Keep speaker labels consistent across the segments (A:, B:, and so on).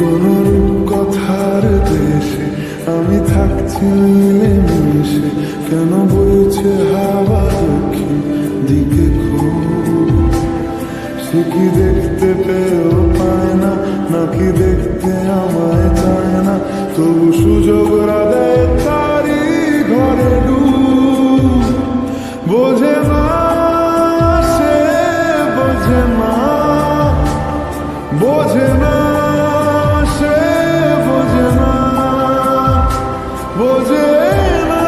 A: কোন কথার দেশে আমি থাকছি মিলে মিশে, কেন বইছে হাওয়া দক্ষিণ দিকে খুব? সে কি দেখতে পেয়েও পায় না, নাকি দেখতে আমায় চায় না, তবু সুযোগ দেয় তারি ঘরে ডুব। বোঝে না সে, বোঝে না, বোঝে না সে, বোঝে না, বোঝে না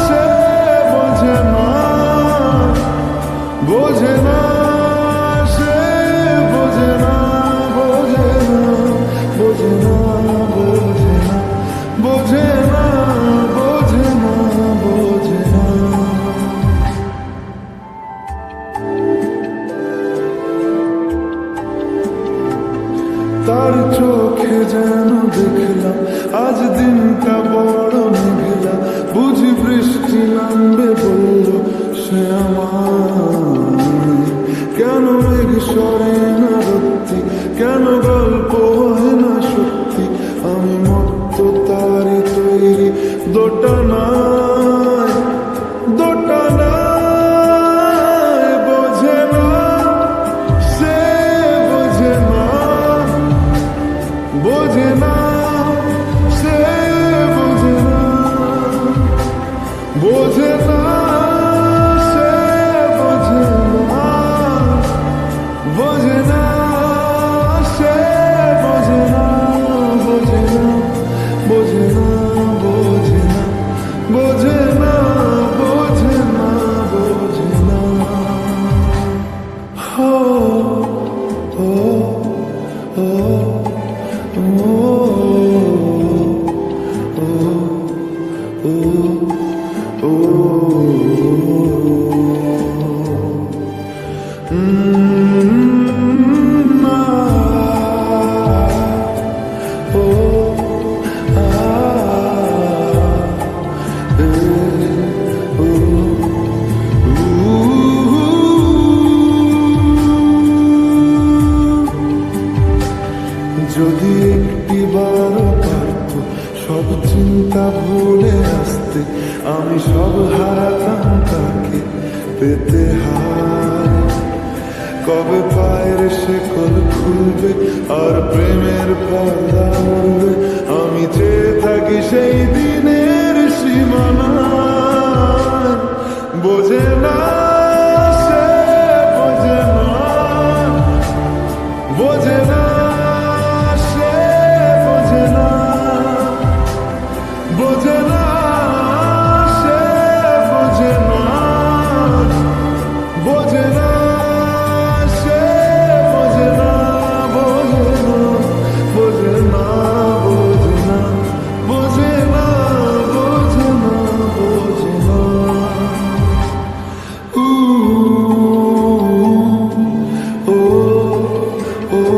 A: সে, বোঝে না, বোঝে না সে, বোঝে না, বোঝে না, বোঝে না, বোঝে না, বোঝে না, বোঝে না, বোঝে না। তার চোখে যেন দেখলাম আজ দিনটা বড় মেঘলা, বুঝি বৃষ্টি নামবে বলল সে আমায়। কেন মেঘ সরে না সত্যি, কেন গল্প হয় না সত্যি, আমি মত্ত তারি তৈরি দোটানায়, দোটানায়। বোঝে না সে, বোঝে না, বোঝে না সে, বোঝে না, বোঝে না সে, বোঝে না, বোঝে না সে, বোঝে না, বোঝে না, বোঝে না, বোঝে না, বোঝে না, বোঝে না, বোঝে না। হো ও ও যদি একটি বারও পারত সব চিন্তা ভুলে আসতে, আমি সব হারাতাম তাকে পেতে হার। কবে পায়ের শেকল খুলবে আর প্রেমের পর্দা উড়বে, আমি চেয়ে থাকি সেই দিনের সীমানায়। বোঝে না সে, বোঝে না, বোঝে না সে, বোঝে না, বোঝে না সে, বোঝে না, বোঝে না সে, বোঝে না, বোঝে না, বোঝে না, বোঝে না, বোঝে না, বোঝে না, বোঝে না। ও ও ও ও